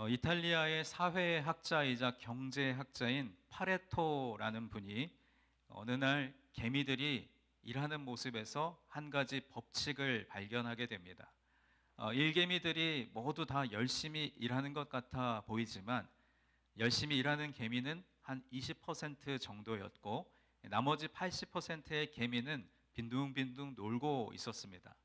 이탈리아의 사회학자이자 경제학자인 파레토라는 분이 어느 날 개미들이 일하는 모습에서 한 가지 법칙을 발견하게 됩니다. 일개미들이 모두 다 열심히 일하는 것 같아 보이지만 열심히 일하는 개미는 한 20% 정도였고 나머지 80%의 개미는 빈둥빈둥 놀고 있었습니다.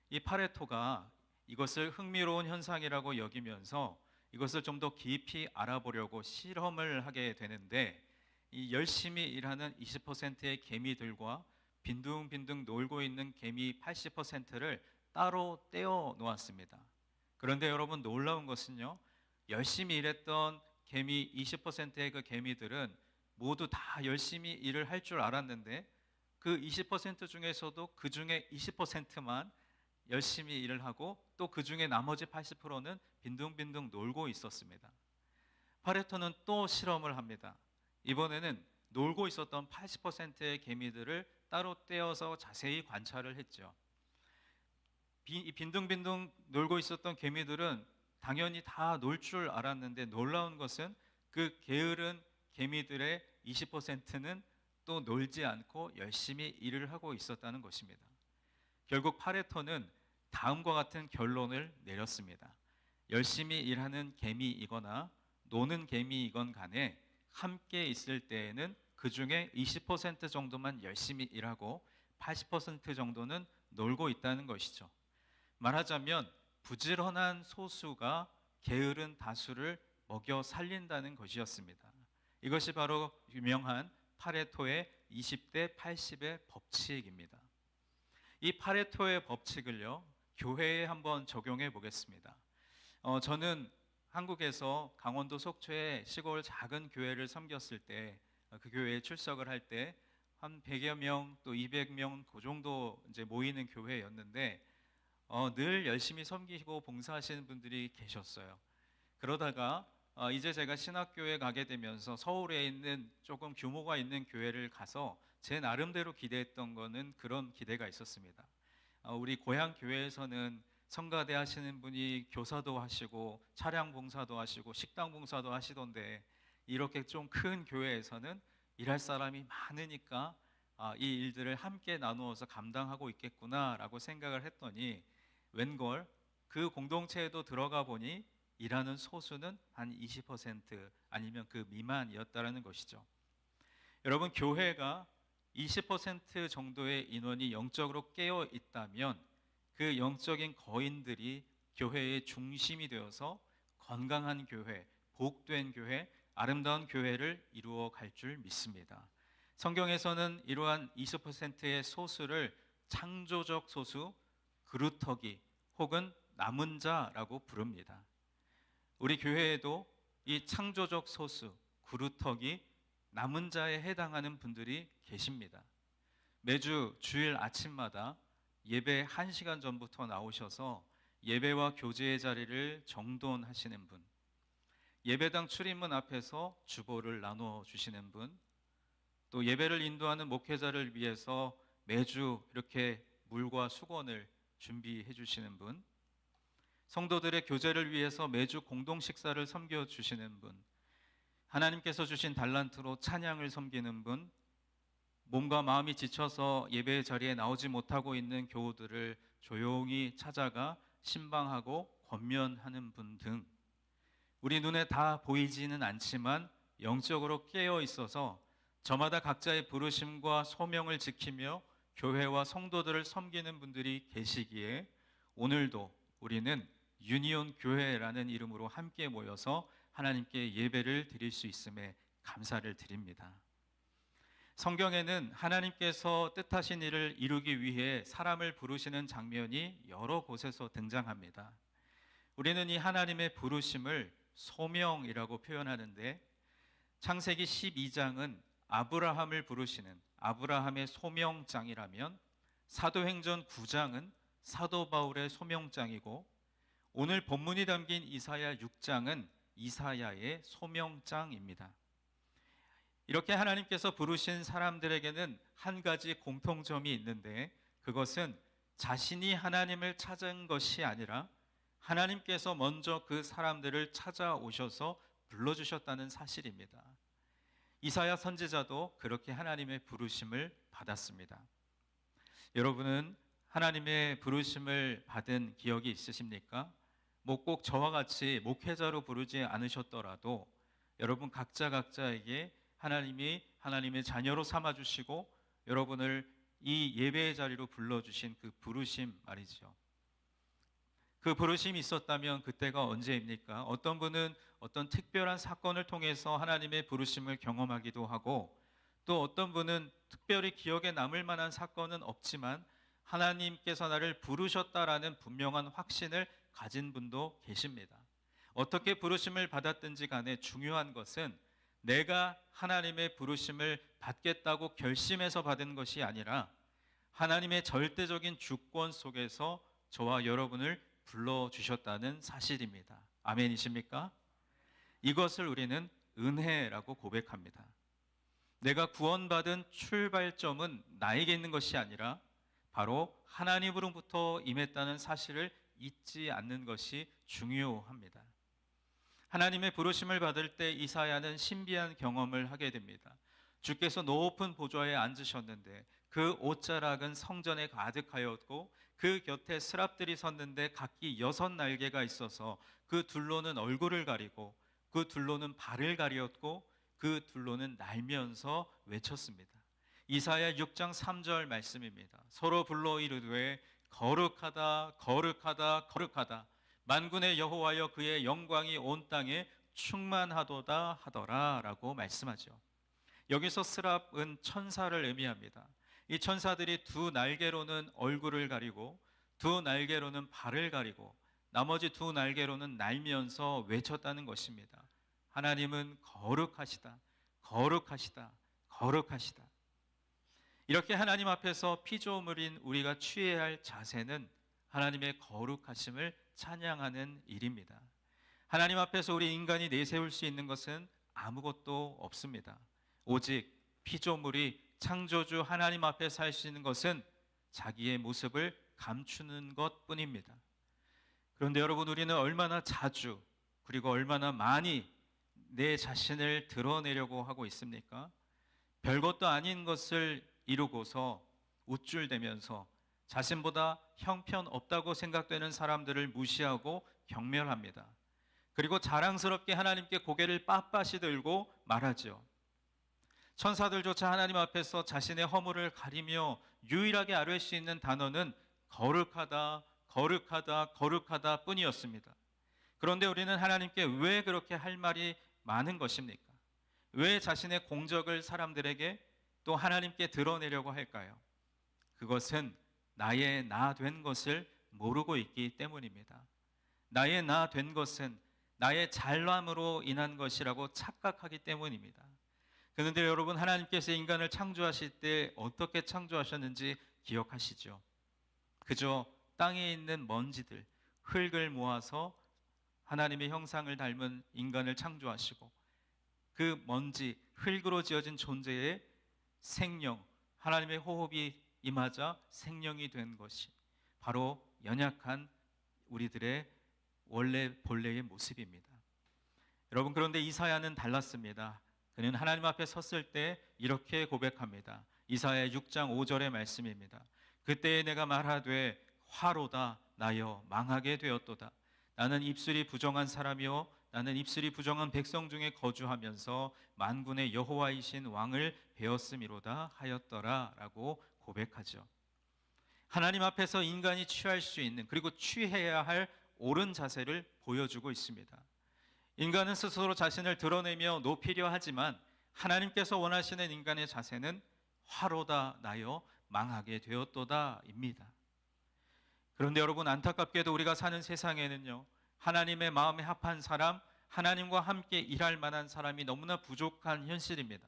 이 파레토가 이것을 흥미로운 현상이라고 여기면서 이것을 좀 더 깊이 알아보려고 실험을 하게 되는데, 이 열심히 일하는 20%의 개미들과 빈둥빈둥 놀고 있는 개미 80%를 따로 떼어 놓았습니다. 그런데 여러분, 놀라운 것은요, 열심히 일했던 개미 20%의 그 개미들은 모두 다 열심히 일을 할 줄 알았는데, 그 20% 중에서도 그 중에 20%만 열심히 일을 하고 또 그 중에 나머지 80%는 빈둥빈둥 놀고 있었습니다. 파레토는 또 실험을 합니다. 이번에는 놀고 있었던 80%의 개미들을 따로 떼어서 자세히 관찰을 했죠. 빈둥빈둥 놀고 있었던 개미들은 당연히 다 놀 줄 알았는데, 놀라운 것은 그 게으른 개미들의 20%는 또 놀지 않고 열심히 일을 하고 있었다는 것입니다. 결국 파레토는 다음과 같은 결론을 내렸습니다. 열심히 일하는 개미이거나 노는 개미이건 간에 함께 있을 때에는 그 중에 20% 정도만 열심히 일하고 80% 정도는 놀고 있다는 것이죠. 말하자면 부지런한 소수가 게으른 다수를 먹여 살린다는 것이었습니다. 이것이 바로 유명한 파레토의 20대 80의 법칙입니다. 이 파레토의 법칙을요, 교회에 한번 적용해 보겠습니다. 저는 한국에서 강원도 속초의 시골 작은 교회를 섬겼을 때, 그 교회에 출석을 할 때 한 100여 명 또 200명 그 정도 이제 모이는 교회였는데, 늘 열심히 섬기고 봉사하시는 분들이 계셨어요. 그러다가 이제 제가 신학교에 가게 되면서 서울에 있는 조금 규모가 있는 교회를 가서 제 나름대로 기대했던 거는 그런 기대가 있었습니다. 우리 고향 교회에서는 성가대 하시는 분이 교사도 하시고 차량 봉사도 하시고 식당 봉사도 하시던데, 이렇게 좀 큰 교회에서는 일할 사람이 많으니까 이 일들을 함께 나누어서 감당하고 있겠구나라고 생각을 했더니, 웬걸 그 공동체에도 들어가 보니 일하는 소수는 한 20% 아니면 그 미만이었다는 것이죠. 여러분, 교회가 20% 정도의 인원이 영적으로 깨어 있다면 그 영적인 거인들이 교회의 중심이 되어서 건강한 교회, 복된 교회, 아름다운 교회를 이루어 갈 줄 믿습니다. 성경에서는 이러한 20%의 소수를 창조적 소수, 그루터기 혹은 남은 자라고 부릅니다. 우리 교회에도 이 창조적 소수, 그루터기, 남은 자에 해당하는 분들이 계십니다. 매주 주일 아침마다 예배 1시간 전부터 나오셔서 예배와 교제의 자리를 정돈하시는 분, 예배당 출입문 앞에서 주보를 나누어 주시는 분, 또 예배를 인도하는 목회자를 위해서 매주 이렇게 물과 수건을 준비해 주시는 분, 성도들의 교제를 위해서 매주 공동 식사를 섬겨 주시는 분, 하나님께서 주신 달란트로 찬양을 섬기는 분, 몸과 마음이 지쳐서 예배 자리에 나오지 못하고 있는 교우들을 조용히 찾아가 신방하고 권면하는 분 등, 우리 눈에 다 보이지는 않지만 영적으로 깨어 있어서 저마다 각자의 부르심과 소명을 지키며 교회와 성도들을 섬기는 분들이 계시기에, 오늘도 우리는 유니온 교회라는 이름으로 함께 모여서 하나님께 예배를 드릴 수 있음에 감사를 드립니다. 성경에는 하나님께서 뜻하신 일을 이루기 위해 사람을 부르시는 장면이 여러 곳에서 등장합니다. 우리는 이 하나님의 부르심을 소명이라고 표현하는데, 창세기 12장은 아브라함을 부르시는 아브라함의 소명장이라면, 사도행전 9장은 사도 바울의 소명장이고, 오늘 본문이 담긴 이사야 6장은 이사야의 소명장입니다. 이렇게 하나님께서 부르신 사람들에게는 한 가지 공통점이 있는데, 그것은 자신이 하나님을 찾은 것이 아니라 하나님께서 먼저 그 사람들을 찾아오셔서 불러주셨다는 사실입니다. 이사야 선지자도 그렇게 하나님의 부르심을 받았습니다. 여러분은 하나님의 부르심을 받은 기억이 있으십니까? 뭐 꼭 저와 같이 목회자로 부르지 않으셨더라도 여러분 각자에게 하나님이 하나님의 자녀로 삼아주시고 여러분을 이 예배의 자리로 불러주신 그 부르심 말이죠. 그 부르심이 있었다면 그때가 언제입니까? 어떤 분은 어떤 특별한 사건을 통해서 하나님의 부르심을 경험하기도 하고, 또 어떤 분은 특별히 기억에 남을 만한 사건은 없지만 하나님께서 나를 부르셨다라는 분명한 확신을 가진 분도 계십니다. 어떻게 부르심을 받았든지 간에 중요한 것은 내가 하나님의 부르심을 받겠다고 결심해서 받은 것이 아니라 하나님의 절대적인 주권 속에서 저와 여러분을 불러주셨다는 사실입니다. 아멘이십니까? 이것을 우리는 은혜라고 고백합니다. 내가 구원받은 출발점은 나에게 있는 것이 아니라 바로 하나님으로부터 임했다는 사실을 잊지 않는 것이 중요합니다. 하나님의 부르심을 받을 때 이사야는 신비한 경험을 하게 됩니다. 주께서 높은 보좌에 앉으셨는데 그 옷자락은 성전에 가득하였고 그 곁에 스랍들이 섰는데 각기 6날개가 있어서 그 둘로는 얼굴을 가리고 그 둘로는 발을 가리었고 그 둘로는 날면서 외쳤습니다. 이사야 6장 3절 말씀입니다. 서로 불러 이르되 거룩하다 거룩하다 거룩하다 만군의 여호와여 그의 영광이 온 땅에 충만하도다 하더라 라고 말씀하죠. 여기서 스랍은 천사를 의미합니다. 이 천사들이 두 날개로는 얼굴을 가리고 두 날개로는 발을 가리고 나머지 두 날개로는 날면서 외쳤다는 것입니다. 하나님은 거룩하시다 거룩하시다 거룩하시다. 이렇게 하나님 앞에서 피조물인 우리가 취해야 할 자세는 하나님의 거룩하심을 찬양하는 일입니다. 하나님 앞에서 우리 인간이 내세울 수 있는 것은 아무것도 없습니다. 오직 피조물이 창조주 하나님 앞에 할 수 있는 것은 자기의 모습을 감추는 것뿐입니다. 그런데 여러분, 우리는 얼마나 자주 그리고 얼마나 많이 내 자신을 드러내려고 하고 있습니까? 별것도 아닌 것을 이루고서 우쭐대면서 자신보다 형편없다고 생각되는 사람들을 무시하고 경멸합니다. 그리고 자랑스럽게 하나님께 고개를 빳빳이 들고 말하죠. 천사들조차 하나님 앞에서 자신의 허물을 가리며 유일하게 아뢰 수 있는 단어는 거룩하다, 거룩하다, 거룩하다 뿐이었습니다. 그런데 우리는 하나님께 왜 그렇게 할 말이 많은 것입니까? 왜 자신의 공적을 사람들에게 또 하나님께 드러내려고 할까요? 그것은 나의 나 된 것을 모르고 있기 때문입니다. 나의 나 된 것은 나의 잘남으로 인한 것이라고 착각하기 때문입니다. 그런데 여러분, 하나님께서 인간을 창조하실 때 어떻게 창조하셨는지 기억하시죠? 그저 땅에 있는 먼지들, 흙을 모아서 하나님의 형상을 닮은 인간을 창조하시고 그 먼지, 흙으로 지어진 존재의 생명, 하나님의 호흡이 임하자 생명이 된 것이 바로 연약한 우리들의 원래 본래의 모습입니다. 여러분, 그런데 이사야는 달랐습니다. 그는 하나님 앞에 섰을 때 이렇게 고백합니다. 이사야 6장 5절의 말씀입니다. 그때에 내가 말하되 화로다 나여 망하게 되었도다. 나는 입술이 부정한 사람이요 나는 입술이 부정한 백성 중에 거주하면서 만군의 여호와이신 왕을 배웠음이로다 하였더라 라고 고백하죠. 하나님 앞에서 인간이 취할 수 있는, 그리고 취해야 할 옳은 자세를 보여주고 있습니다. 인간은 스스로 자신을 드러내며 높이려 하지만 하나님께서 원하시는 인간의 자세는 화로다 나여 망하게 되었도다 입니다. 그런데 여러분, 안타깝게도 우리가 사는 세상에는요, 하나님의 마음에 합한 사람, 하나님과 함께 일할 만한 사람이 너무나 부족한 현실입니다.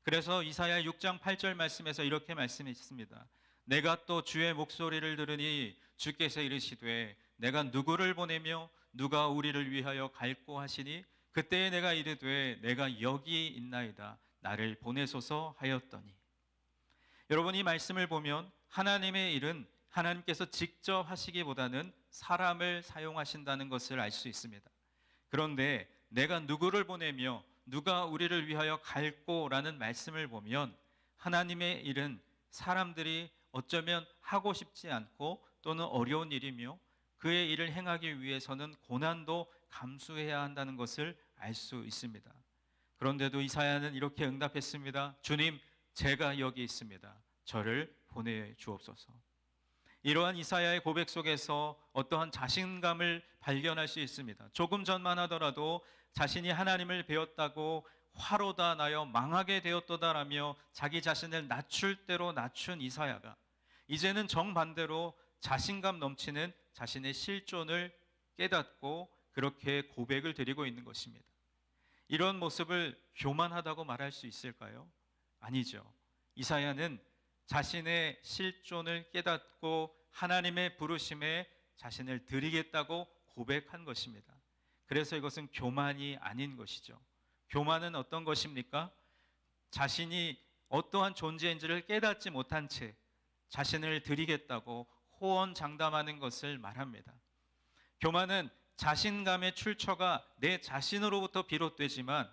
그래서 이사야 6장 8절 말씀에서 이렇게 말씀했습니다. 내가 또 주의 목소리를 들으니 주께서 이르시되 내가 누구를 보내며 누가 우리를 위하여 갈고 하시니 그때에 내가 이르되 내가 여기 있나이다 나를 보내소서 하였더니. 여러분, 이 말씀을 보면 하나님의 일은 하나님께서 직접 하시기보다는 사람을 사용하신다는 것을 알 수 있습니다. 그런데 내가 누구를 보내며 누가 우리를 위하여 갈꼬라는 말씀을 보면 하나님의 일은 사람들이 어쩌면 하고 싶지 않고 또는 어려운 일이며 그의 일을 행하기 위해서는 고난도 감수해야 한다는 것을 알 수 있습니다. 그런데도 이사야는 이렇게 응답했습니다. 주님, 제가 여기 있습니다. 저를 보내주옵소서. 이러한 이사야의 고백 속에서 어떠한 자신감을 발견할 수 있습니다. 조금 전만 하더라도 자신이 하나님을 배웠다고 화로다 나여 망하게 되었도다라며 자기 자신을 낮출 대로 낮춘 이사야가 이제는 정반대로 자신감 넘치는 자신의 실존을 깨닫고 그렇게 고백을 드리고 있는 것입니다. 이런 모습을 교만하다고 말할 수 있을까요? 아니죠. 이사야는 자신의 실존을 깨닫고 하나님의 부르심에 자신을 드리겠다고 고백한 것입니다. 그래서 이것은 교만이 아닌 것이죠. 교만은 어떤 것입니까? 자신이 어떠한 존재인지를 깨닫지 못한 채 자신을 드리겠다고 호언장담하는 것을 말합니다. 교만은 자신감의 출처가 내 자신으로부터 비롯되지만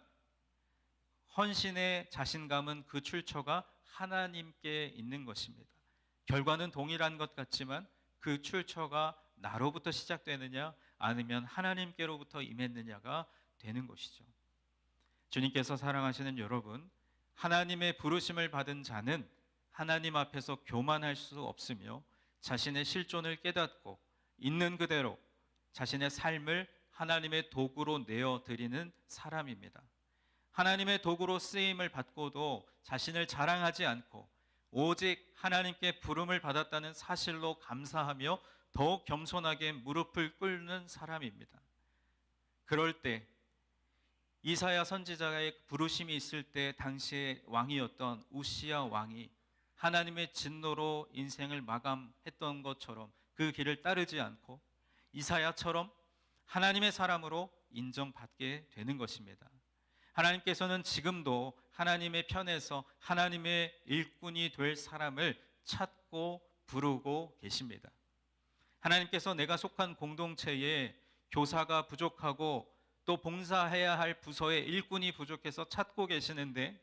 헌신의 자신감은 그 출처가 하나님께 있는 것입니다. 결과는 동일한 것 같지만 그 출처가 나로부터 시작되느냐 아니면 하나님께로부터 임했느냐가 되는 것이죠. 주님께서 사랑하시는 여러분, 하나님의 부르심을 받은 자는 하나님 앞에서 교만할 수 없으며 자신의 실존을 깨닫고 있는 그대로 자신의 삶을 하나님의 도구로 내어드리는 사람입니다. 하나님의 도구로 쓰임을 받고도 자신을 자랑하지 않고 오직 하나님께 부름을 받았다는 사실로 감사하며 더욱 겸손하게 무릎을 꿇는 사람입니다. 그럴 때 이사야 선지자의 부르심이 있을 때 당시의 왕이었던 우시야 왕이 하나님의 진노로 인생을 마감했던 것처럼 그 길을 따르지 않고 이사야처럼 하나님의 사람으로 인정받게 되는 것입니다. 하나님께서는 지금도 하나님의 편에서 하나님의 일꾼이 될 사람을 찾고 부르고 계십니다. 하나님께서 내가 속한 공동체에 교사가 부족하고 또 봉사해야 할 부서에 일꾼이 부족해서 찾고 계시는데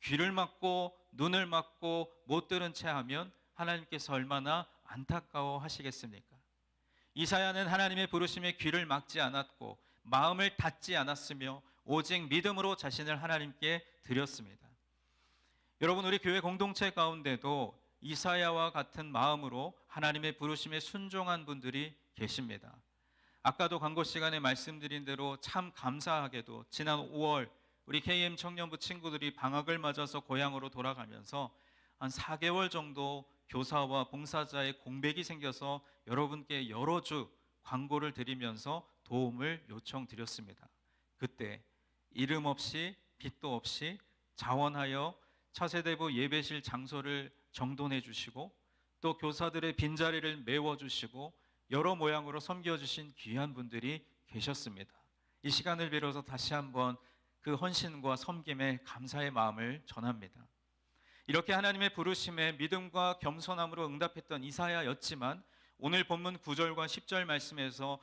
귀를 막고 눈을 막고 못 들은 채 하면 하나님께서 얼마나 안타까워 하시겠습니까? 이사야는 하나님의 부르심에 귀를 막지 않았고 마음을 닫지 않았으며 오직 믿음으로 자신을 하나님께 드렸습니다. 여러분, 우리 교회 공동체 가운데도 이사야와 같은 마음으로 하나님의 부르심에 순종한 분들이 계십니다. 아까도 광고 시간에 말씀드린 대로 참 감사하게도 지난 5월 우리 KM 청년부 친구들이 방학을 맞아서 고향으로 돌아가면서 한 4개월 정도 교사와 봉사자의 공백이 생겨서 여러분께 여러 주 광고를 드리면서 도움을 요청드렸습니다. 그때 이름 없이 빚도 없이 자원하여 차세대부 예배실 장소를 정돈해 주시고 또 교사들의 빈자리를 메워주시고 여러 모양으로 섬겨주신 귀한 분들이 계셨습니다. 이 시간을 빌어서 다시 한번 그 헌신과 섬김에 감사의 마음을 전합니다. 이렇게 하나님의 부르심에 믿음과 겸손함으로 응답했던 이사야였지만 오늘 본문 9절과 10절 말씀에서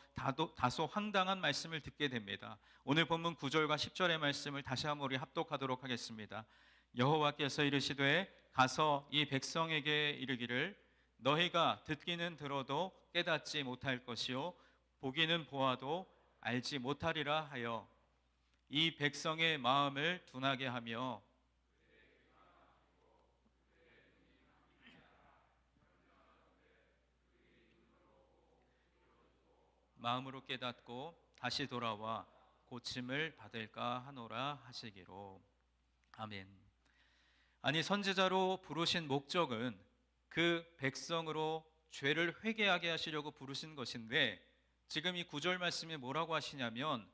다소 황당한 말씀을 듣게 됩니다. 오늘 본문 9절과 10절의 말씀을 다시 한번 우리 합독하도록 하겠습니다. 여호와께서 이르시되 가서 이 백성에게 이르기를 너희가 듣기는 들어도 깨닫지 못할 것이요 보기는 보아도 알지 못하리라 하여 이 백성의 마음을 둔하게 하며 마음으로 깨닫고 다시 돌아와 고침을 받을까 하노라 하시기로. 아멘. 아니, 선지자로 부르신 목적은 그 백성으로 죄를 회개하게 하시려고 부르신 것인데 지금 이 9절 말씀에 뭐라고 하시냐면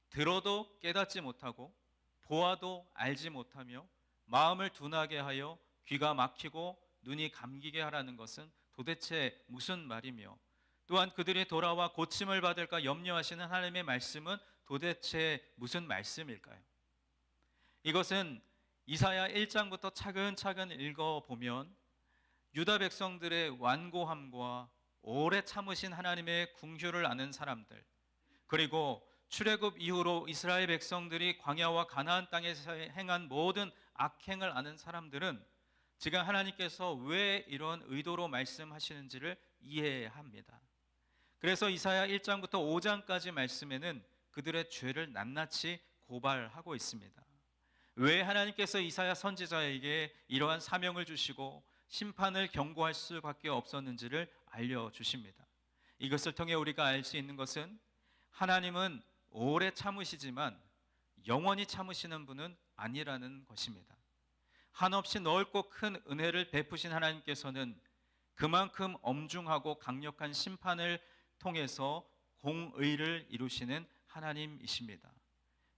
들어도 깨닫지 못하고 보아도 알지 못하며 마음을 둔하게 하여 귀가 막히고 눈이 감기게 하라는 것은 도대체 무슨 말이며 또한 그들이 돌아와 고침을 받을까 염려하시는 하나님의 말씀은 도대체 무슨 말씀일까요? 이것은 이사야 1장부터 차근차근 읽어보면 유다 백성들의 완고함과 오래 참으신 하나님의 긍휼을 아는 사람들, 그리고 출애굽 이후로 이스라엘 백성들이 광야와 가나안 땅에서 행한 모든 악행을 아는 사람들은 지금 하나님께서 왜 이런 의도로 말씀하시는지를 이해해야 합니다. 그래서 이사야 1장부터 5장까지 말씀에는 그들의 죄를 낱낱이 고발하고 있습니다. 왜 하나님께서 이사야 선지자에게 이러한 사명을 주시고 심판을 경고할 수밖에 없었는지를 알려주십니다. 이것을 통해 우리가 알 수 있는 것은 하나님은 오래 참으시지만 영원히 참으시는 분은 아니라는 것입니다. 한없이 넓고 큰 은혜를 베푸신 하나님께서는 그만큼 엄중하고 강력한 심판을 통해서 공의를 이루시는 하나님이십니다.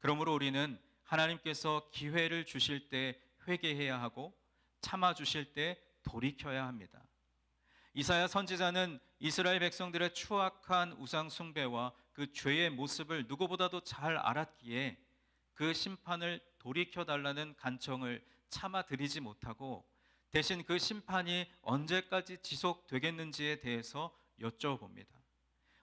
그러므로 우리는 하나님께서 기회를 주실 때 회개해야 하고 참아 주실 때 돌이켜야 합니다. 이사야 선지자는 이스라엘 백성들의 추악한 우상 숭배와 그 죄의 모습을 누구보다도 잘 알았기에 그 심판을 돌이켜 달라는 간청을 참아 드리지 못하고 대신 그 심판이 언제까지 지속되겠는지에 대해서 여쭤봅니다.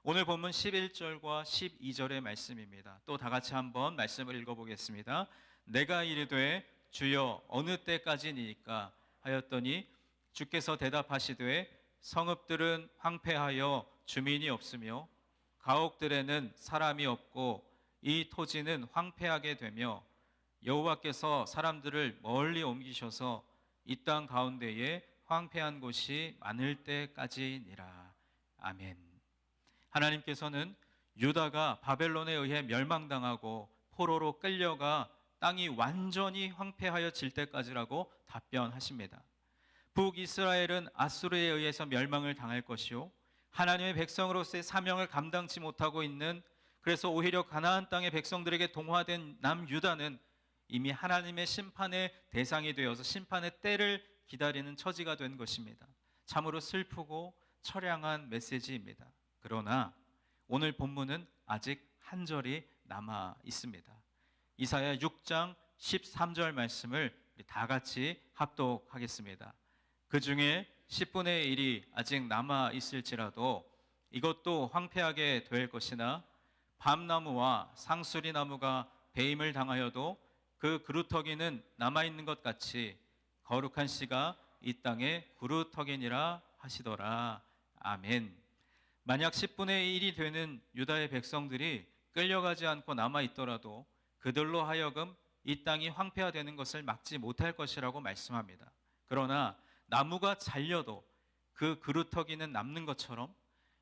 오늘 본문 11절과 12절의 말씀입니다. 또 다 같이 한번 말씀을 읽어보겠습니다. 내가 이르되 주여 어느 때까지니까 하였더니 주께서 대답하시되 성읍들은 황폐하여 주민이 없으며 가옥들에는 사람이 없고 이 토지는 황폐하게 되며 여호와께서 사람들을 멀리 옮기셔서 이 땅 가운데에 황폐한 곳이 많을 때까지니라. 아멘. 하나님께서는 유다가 바벨론에 의해 멸망당하고 포로로 끌려가 땅이 완전히 황폐하여질 때까지라고 답변하십니다. 북이스라엘은 아수르에 의해서 멸망을 당할 것이요 하나님의 백성으로서의 사명을 감당치 못하고 있는, 그래서 오히려 가나안 땅의 백성들에게 동화된 남유다는 이미 하나님의 심판의 대상이 되어서 심판의 때를 기다리는 처지가 된 것입니다. 참으로 슬프고 처량한 메시지입니다. 그러나 오늘 본문은 아직 한 절이 남아 있습니다. 이사야 6장 13절 말씀을 다 같이 합독하겠습니다. 그 중에 10분의 1이 아직 남아 있을지라도 이것도 황폐하게 될 것이나 밤나무와 상수리 나무가 배임을 당하여도 그 그루터기는 남아있는 것 같이 거룩한 씨가 이 땅에 그루터기니라 하시더라. 아멘. 만약 10분의 1이 되는 유다의 백성들이 끌려가지 않고 남아있더라도 그들로 하여금 이 땅이 황폐화되는 것을 막지 못할 것이라고 말씀합니다. 그러나 나무가 잘려도 그 그루터기는 남는 것처럼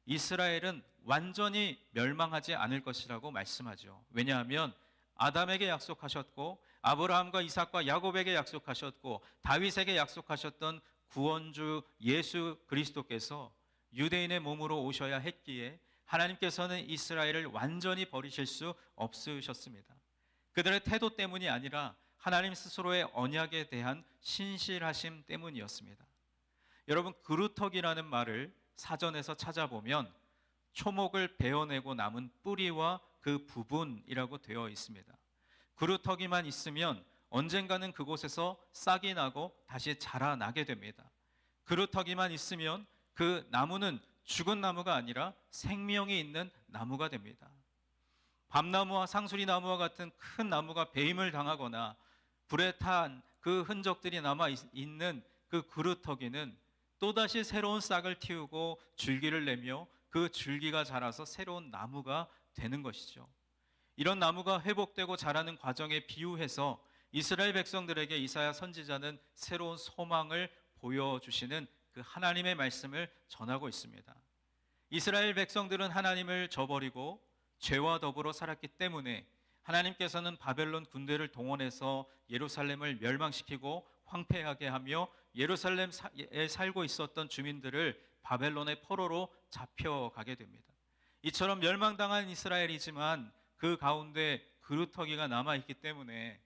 이스라엘은 완전히 멸망하지 않을 것이라고 말씀하죠. 왜냐하면 아담에게 약속하셨고 아브라함과 이삭과 야곱에게 약속하셨고 다윗에게 약속하셨던 구원주 예수 그리스도께서 유대인의 몸으로 오셔야 했기에 하나님께서는 이스라엘을 완전히 버리실 수 없으셨습니다. 그들의 태도 때문이 아니라 하나님 스스로의 언약에 대한 신실하심 때문이었습니다. 여러분, 그루터기라는 말을 사전에서 찾아보면 초목을 베어내고 남은 뿌리와 그 부분이라고 되어 있습니다. 그루터기만 있으면 언젠가는 그곳에서 싹이 나고 다시 자라나게 됩니다. 그루터기만 있으면 그 나무는 죽은 나무가 아니라 생명이 있는 나무가 됩니다. 밤나무와 상수리 나무와 같은 큰 나무가 배임을 당하거나 불에 탄 그 흔적들이 남아 있는 그 그루터기는 또다시 새로운 싹을 틔우고 줄기를 내며 그 줄기가 자라서 새로운 나무가 되는 것이죠. 이런 나무가 회복되고 자라는 과정에 비유해서 이스라엘 백성들에게 이사야 선지자는 새로운 소망을 보여주시는 그 하나님의 말씀을 전하고 있습니다. 이스라엘 백성들은 하나님을 저버리고 죄와 더불어 살았기 때문에 하나님께서는 바벨론 군대를 동원해서 예루살렘을 멸망시키고 황폐하게 하며 예루살렘에 살고 있었던 주민들을 바벨론의 포로로 잡혀가게 됩니다. 이처럼 멸망당한 이스라엘이지만 그 가운데 그루터기가 남아있기 때문에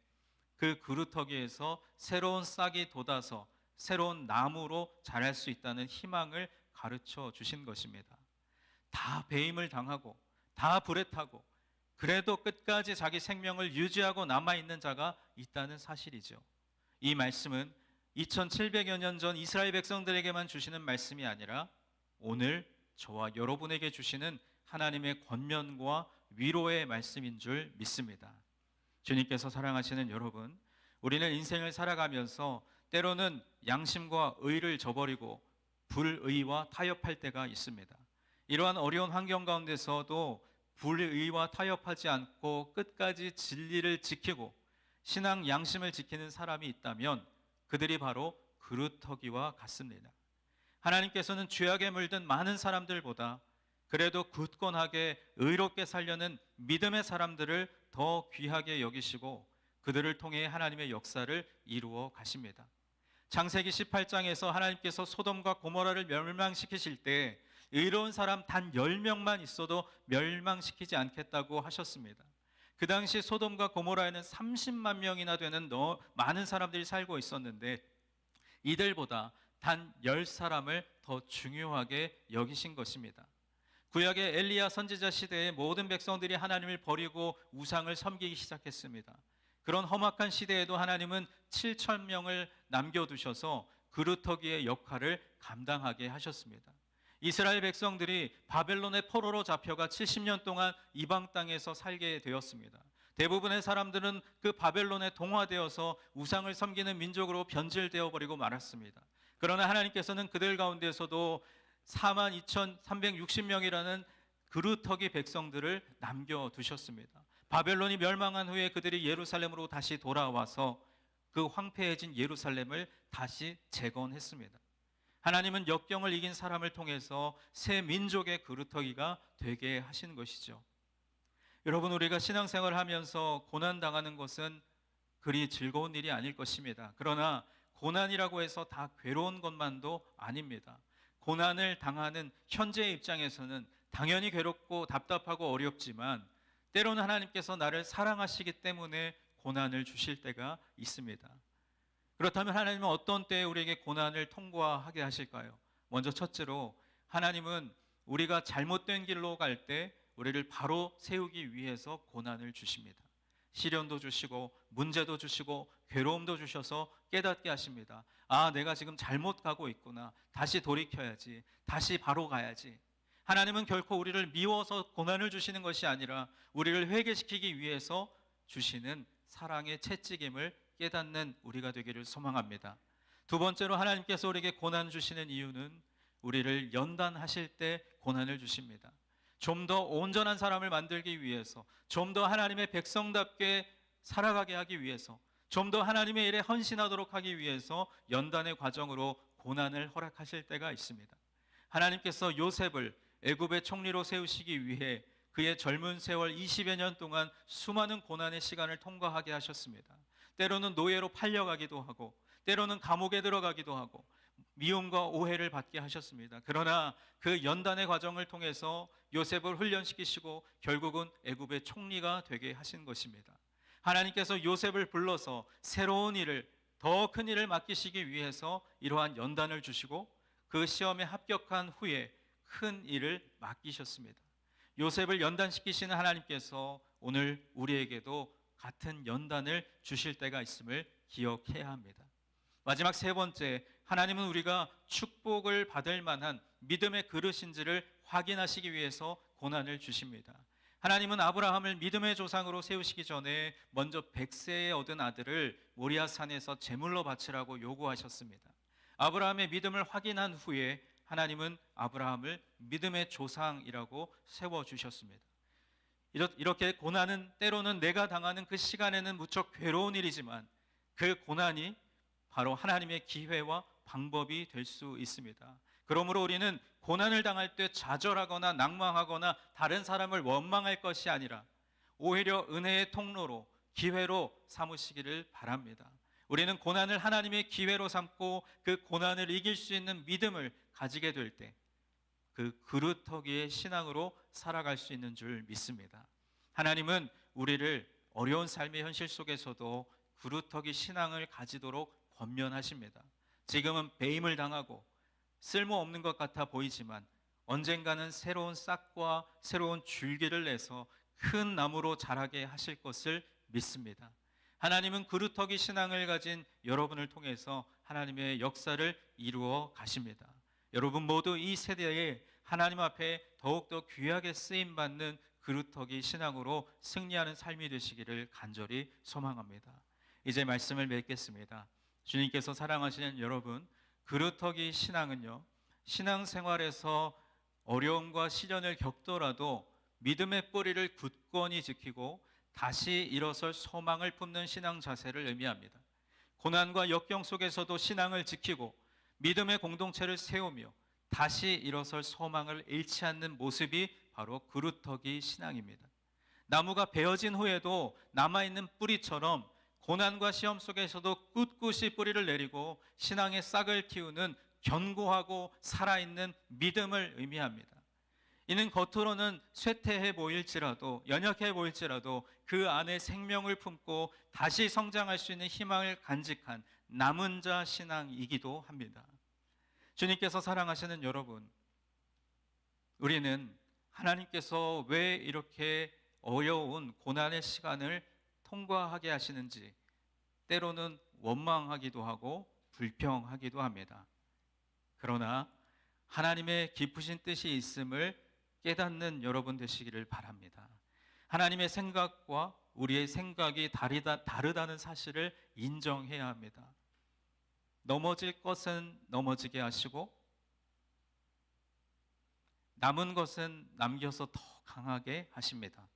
그 그루터기에서 새로운 싹이 돋아서 새로운 나무로 자랄 수 있다는 희망을 가르쳐 주신 것입니다. 다 배임을 당하고 다 불에 타고 그래도 끝까지 자기 생명을 유지하고 남아있는 자가 있다는 사실이죠. 이 말씀은 2700여 년 전 이스라엘 백성들에게만 주시는 말씀이 아니라 오늘 저와 여러분에게 주시는 하나님의 권면과 위로의 말씀인 줄 믿습니다. 주님께서 사랑하시는 여러분, 우리는 인생을 살아가면서 때로는 양심과 의를 저버리고 불의와 타협할 때가 있습니다. 이러한 어려운 환경 가운데서도 불의와 타협하지 않고 끝까지 진리를 지키고 신앙 양심을 지키는 사람이 있다면 그들이 바로 그루터기와 같습니다. 하나님께서는 죄악에 물든 많은 사람들보다 그래도 굳건하게 의롭게 살려는 믿음의 사람들을 더 귀하게 여기시고 그들을 통해 하나님의 역사를 이루어 가십니다. 창세기 18장에서 하나님께서 소돔과 고모라를 멸망시키실 때 의로운 사람 단 10명만 있어도 멸망시키지 않겠다고 하셨습니다. 그 당시 소돔과 고모라에는 30만 명이나 되는 많은 사람들이 살고 있었는데 이들보다 단 10사람을 더 중요하게 여기신 것입니다. 구약의 엘리야 선지자 시대에 모든 백성들이 하나님을 버리고 우상을 섬기기 시작했습니다. 그런 험악한 시대에도 하나님은 7천 명을 남겨두셔서 그루터기의 역할을 감당하게 하셨습니다. 이스라엘 백성들이 바벨론의 포로로 잡혀가 70년 동안 이방 땅에서 살게 되었습니다. 대부분의 사람들은 그 바벨론에 동화되어서 우상을 섬기는 민족으로 변질되어 버리고 말았습니다. 그러나 하나님께서는 그들 가운데서도 42,360명이라는 그루터기 백성들을 남겨두셨습니다. 바벨론이 멸망한 후에 그들이 예루살렘으로 다시 돌아와서 그 황폐해진 예루살렘을 다시 재건했습니다. 하나님은 역경을 이긴 사람을 통해서 새 민족의 그루터기가 되게 하신 것이죠. 여러분, 우리가 신앙생활을 하면서 고난당하는 것은 그리 즐거운 일이 아닐 것입니다. 그러나 고난이라고 해서 다 괴로운 것만도 아닙니다. 고난을 당하는 현재의 입장에서는 당연히 괴롭고 답답하고 어렵지만 때로는 하나님께서 나를 사랑하시기 때문에 고난을 주실 때가 있습니다. 그렇다면 하나님은 어떤 때에 우리에게 고난을 통과하게 하실까요? 먼저 첫째로 하나님은 우리가 잘못된 길로 갈 때 우리를 바로 세우기 위해서 고난을 주십니다. 시련도 주시고 문제도 주시고 괴로움도 주셔서 깨닫게 하십니다. 아, 내가 지금 잘못 가고 있구나. 다시 돌이켜야지. 다시 바로 가야지. 하나님은 결코 우리를 미워서 고난을 주시는 것이 아니라 우리를 회개시키기 위해서 주시는 사랑의 채찍임을 깨닫는 우리가 되기를 소망합니다. 두 번째로 하나님께서 우리에게 고난 주시는 이유는 우리를 연단하실 때 고난을 주십니다. 좀 더 온전한 사람을 만들기 위해서, 좀 더 하나님의 백성답게 살아가게 하기 위해서, 좀 더 하나님의 일에 헌신하도록 하기 위해서 연단의 과정으로 고난을 허락하실 때가 있습니다. 하나님께서 요셉을 애굽의 총리로 세우시기 위해 그의 젊은 세월 20여 년 동안 수많은 고난의 시간을 통과하게 하셨습니다. 때로는 노예로 팔려가기도 하고 때로는 감옥에 들어가기도 하고 미움과 오해를 받게 하셨습니다. 그러나 그 연단의 과정을 통해서 요셉을 훈련시키시고 결국은 애굽의 총리가 되게 하신 것입니다. 하나님께서 요셉을 불러서 새로운 일을, 더 큰 일을 맡기시기 위해서 이러한 연단을 주시고 그 시험에 합격한 후에 큰 일을 맡기셨습니다. 요셉을 연단시키시는 하나님께서 오늘 우리에게도 같은 연단을 주실 때가 있음을 기억해야 합니다. 마지막 세 번째, 하나님은 우리가 축복을 받을 만한 믿음의 그릇인지를 확인하시기 위해서 고난을 주십니다. 하나님은 아브라함을 믿음의 조상으로 세우시기 전에 먼저 100세에 얻은 아들을 모리아산에서 제물로 바치라고 요구하셨습니다. 아브라함의 믿음을 확인한 후에 하나님은 아브라함을 믿음의 조상이라고 세워주셨습니다. 이렇게 고난은 때로는 내가 당하는 그 시간에는 무척 괴로운 일이지만 그 고난이 바로 하나님의 기회와 방법이 될 수 있습니다. 그러므로 우리는 고난을 당할 때 좌절하거나 낭망하거나 다른 사람을 원망할 것이 아니라 오히려 은혜의 통로로, 기회로 삼으시기를 바랍니다. 우리는 고난을 하나님의 기회로 삼고 그 고난을 이길 수 있는 믿음을 가지게 될 때 그 그루터기의 신앙으로 살아갈 수 있는 줄 믿습니다. 하나님은 우리를 어려운 삶의 현실 속에서도 그루터기 신앙을 가지도록 권면하십니다. 지금은 배임을 당하고 쓸모없는 것 같아 보이지만 언젠가는 새로운 싹과 새로운 줄기를 내서 큰 나무로 자라게 하실 것을 믿습니다. 하나님은 그루터기 신앙을 가진 여러분을 통해서 하나님의 역사를 이루어 가십니다. 여러분 모두 이 세대에 하나님 앞에 더욱더 귀하게 쓰임받는 그루터기 신앙으로 승리하는 삶이 되시기를 간절히 소망합니다. 이제 말씀을 맺겠습니다. 주님께서 사랑하시는 여러분, 그루터기 신앙은요, 신앙생활에서 어려움과 시련을 겪더라도 믿음의 뿌리를 굳건히 지키고 다시 일어설 소망을 품는 신앙 자세를 의미합니다. 고난과 역경 속에서도 신앙을 지키고 믿음의 공동체를 세우며 다시 일어설 소망을 잃지 않는 모습이 바로 그루터기 신앙입니다. 나무가 베어진 후에도 남아있는 뿌리처럼 고난과 시험 속에서도 꿋꿋이 뿌리를 내리고 신앙의 싹을 틔우는 견고하고 살아있는 믿음을 의미합니다. 이는 겉으로는 쇠퇴해 보일지라도, 연약해 보일지라도 그 안에 생명을 품고 다시 성장할 수 있는 희망을 간직한 남은 자 신앙이기도 합니다. 주님께서 사랑하시는 여러분, 우리는 하나님께서 왜 이렇게 어려운 고난의 시간을 통과하게 하시는지 때로는 원망하기도 하고 불평하기도 합니다. 그러나 하나님의 깊으신 뜻이 있음을 깨닫는 여러분 되시기를 바랍니다. 하나님의 생각과 우리의 생각이 다르다는 사실을 인정해야 합니다. 넘어질 것은 넘어지게 하시고 남은 것은 남겨서 더 강하게 하십니다.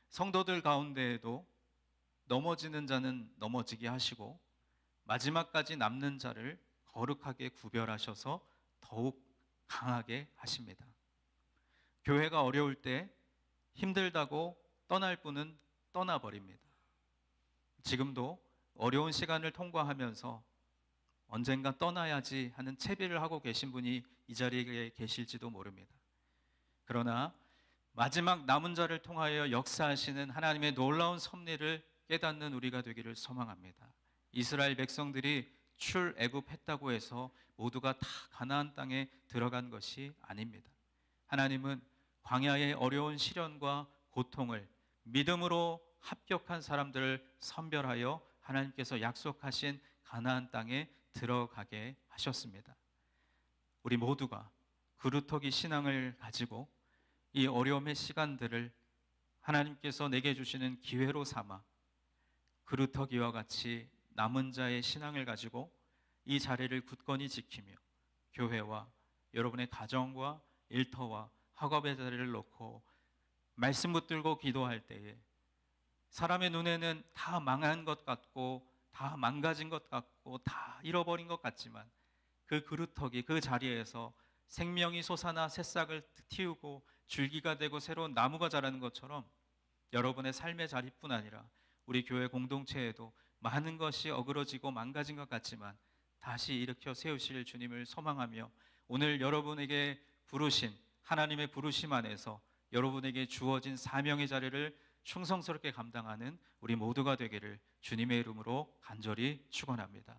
성도들 가운데에도 넘어지는 자는 넘어지게 하시고 마지막까지 남는 자를 거룩하게 구별하셔서 더욱 강하게 하십니다. 교회가 어려울 때 힘들다고 떠날 분은 떠나버립니다. 지금도 어려운 시간을 통과하면서 언젠가 떠나야지 하는 채비를 하고 계신 분이 이 자리에 계실지도 모릅니다. 그러나 마지막 남은 자를 통하여 역사하시는 하나님의 놀라운 섭리를 깨닫는 우리가 되기를 소망합니다. 이스라엘 백성들이 출애굽했다고 해서 모두가 다 가나안 땅에 들어간 것이 아닙니다. 하나님은 광야의 어려운 시련과 고통을 믿음으로 합격한 사람들을 선별하여 하나님께서 약속하신 가나안 땅에 들어가게 하셨습니다. 우리 모두가 그루터기 신앙을 가지고 이 어려움의 시간들을 하나님께서 내게 주시는 기회로 삼아 그루터기와 같이 남은 자의 신앙을 가지고 이 자리를 굳건히 지키며 교회와 여러분의 가정과 일터와 학업의 자리를 놓고 말씀 붙들고 기도할 때에 사람의 눈에는 다 망한 것 같고 다 망가진 것 같고 다 잃어버린 것 같지만 그 그루터기 그 자리에서 생명이 솟아나 새싹을 틔우고 줄기가 되고 새로운 나무가 자라는 것처럼 여러분의 삶의 자리뿐 아니라 우리 교회 공동체에도 많은 것이 어그러지고 망가진 것 같지만 다시 일으켜 세우실 주님을 소망하며 오늘 여러분에게 부르신 하나님의 부르심 안에서 여러분에게 주어진 사명의 자리를 충성스럽게 감당하는 우리 모두가 되기를 주님의 이름으로 간절히 축원합니다.